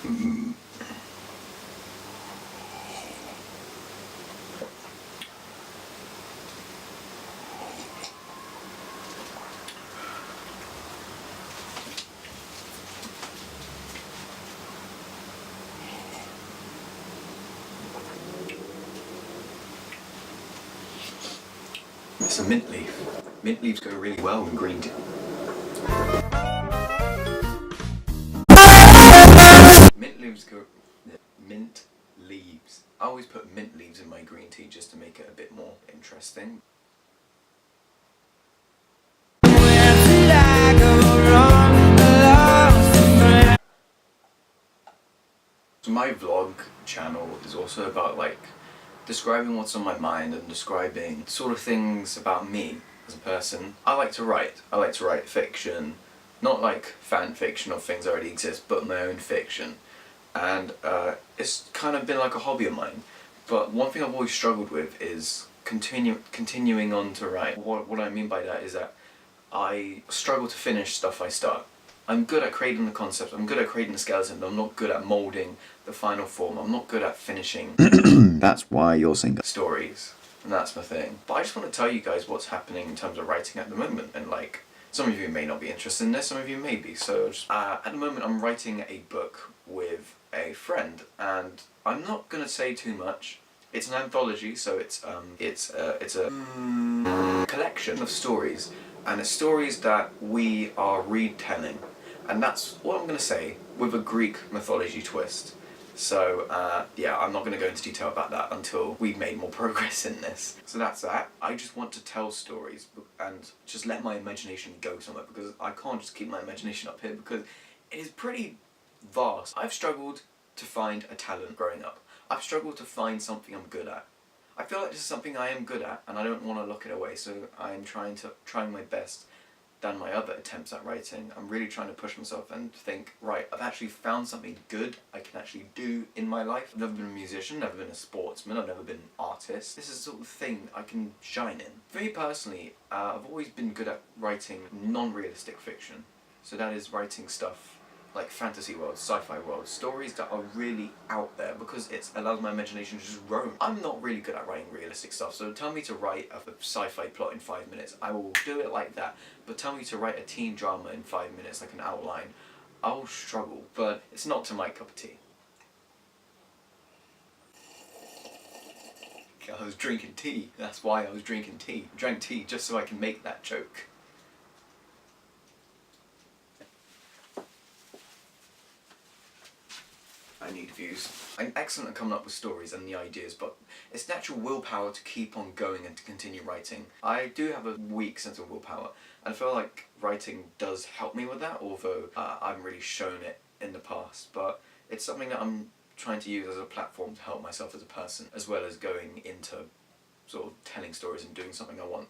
It's a mint leaf. Mint leaves go really well in green tea. Mint leaves go... Mint leaves. I always put mint leaves in my green tea just to make it a bit more interesting. So my vlog channel is also about like describing what's on my mind and describing sort of things about me as a person. I like to write. I like to write fiction, not like fan fiction of things that already exist, but my own fiction. And it's kind of been like a hobby of mine. But one thing I've always struggled with is continuing on to write. What I mean by that is that I struggle to finish stuff I start. I'm good at creating the concept, I'm good at creating the skeleton, but I'm not good at moulding the final form. I'm not good at finishing That's why you're single. stories, and that's my thing. But I just want to tell you guys what's happening in terms of writing at the moment, and like, some of you may not be interested in this, some of you may be, so just, at the moment I'm writing a book with a friend, and I'm not going to say too much. It's an anthology, so it's a collection of stories, and it's stories that we are retelling, and that's what I'm going to say, with a Greek mythology twist. So yeah, I'm not going to go into detail about that until we've made more progress in this. So that's that. I just want to tell stories and just let my imagination go somewhere, because I can't just keep my imagination up here because it is pretty vast. I've struggled to find a talent growing up. I've struggled to find something I'm good at. I feel like this is something I am good at and I don't want to look it away, so I'm trying my best than my other attempts at writing. I'm really trying to push myself and think, right, I've actually found something good I can actually do in my life. I've never been a musician, never been a sportsman, I've never been an artist. This is the sort of thing I can shine in. For me personally, I've always been good at writing non-realistic fiction. So that is writing stuff like fantasy worlds, sci-fi worlds, stories that are really out there because it allows my imagination to just roam. I'm not really good at writing realistic stuff, so tell me to write a sci-fi plot in 5 minutes, I will do it like that. But tell me to write a teen drama in 5 minutes, like an outline, I'll struggle, but it's not to my cup of tea. I was drinking tea, that's why I was drinking tea. I drank tea just so I can make that joke. I need views. I'm excellent at coming up with stories and the ideas, but it's natural willpower to keep on going and to continue writing. I do have a weak sense of willpower, and I feel like writing does help me with that, although I haven't really shown it in the past, but it's something that I'm trying to use as a platform to help myself as a person, as well as going into sort of telling stories and doing something I want.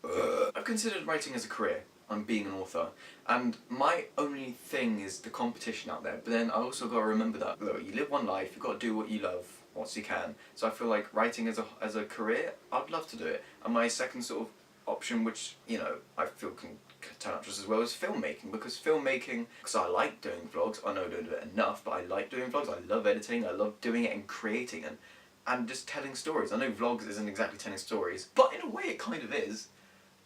I've considered writing as a career. I'm being an author, and my only thing is the competition out there, but then I also got to remember that, look, you live one life, you've got to do what you love once you can, so I feel like writing as a career, I'd love to do it. And my second sort of option, which, you know, I feel can turn out just as well, is filmmaking, because I like doing vlogs, I know I don't do it enough, but I like doing vlogs, I love editing, I love doing it and creating and just telling stories. I know vlogs isn't exactly telling stories, but in a way it kind of is.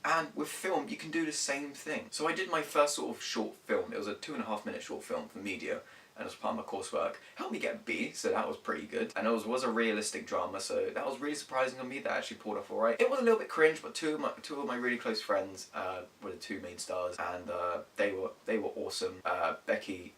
And with film, you can do the same thing. So I did my first sort of short film. It was a 2.5 minute short film for media, and it was part of my coursework. Helped me get a B, so that was pretty good. And it was a realistic drama, so that was really surprising on me. That actually pulled off alright. It was a little bit cringe, but two of my really close friends were the two main stars, and they were awesome. Becky,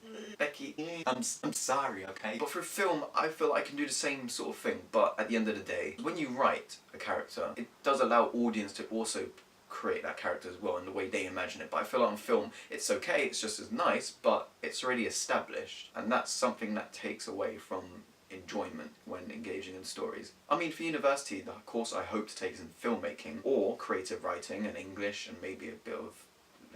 I'm sorry, okay? But for film, I feel like I can do the same sort of thing, but at the end of the day, when you write a character, it does allow audience to also create that character as well in the way they imagine it. But I feel like on film it's okay, it's just as nice, but it's already established, and that's something that takes away from enjoyment when engaging in stories. I mean, for university, the course I hope to take is in filmmaking or creative writing and English, and maybe a bit of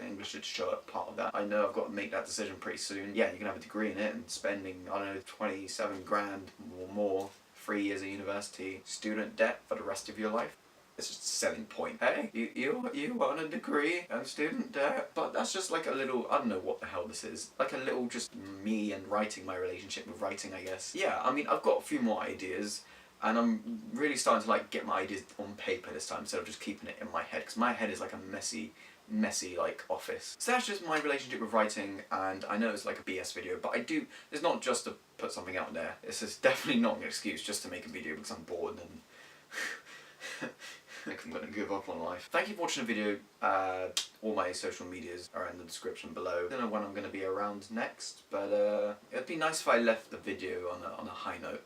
English literature part of that. I know I've got to make that decision pretty soon. Yeah, you can have a degree in it and spending, I don't know, 27 grand or more, 3 years of university, student debt for the rest of your life. It's just a selling point. Hey, you want a degree and student debt? But that's just like a little, I don't know what the hell this is. Like a little just me and writing, my relationship with writing, I guess. Yeah, I mean, I've got a few more ideas. And I'm really starting to like get my ideas on paper this time instead of just keeping it in my head, because my head is like a messy like office. So that's just my relationship with writing, and I know it's like a BS video, but it's not just to put something out there. This is definitely not an excuse just to make a video because I'm bored and I think I'm gonna give up on life. Thank you for watching the video. All my social medias are in the description below. I don't know when I'm gonna be around next, but it'd be nice if I left the video on a high note.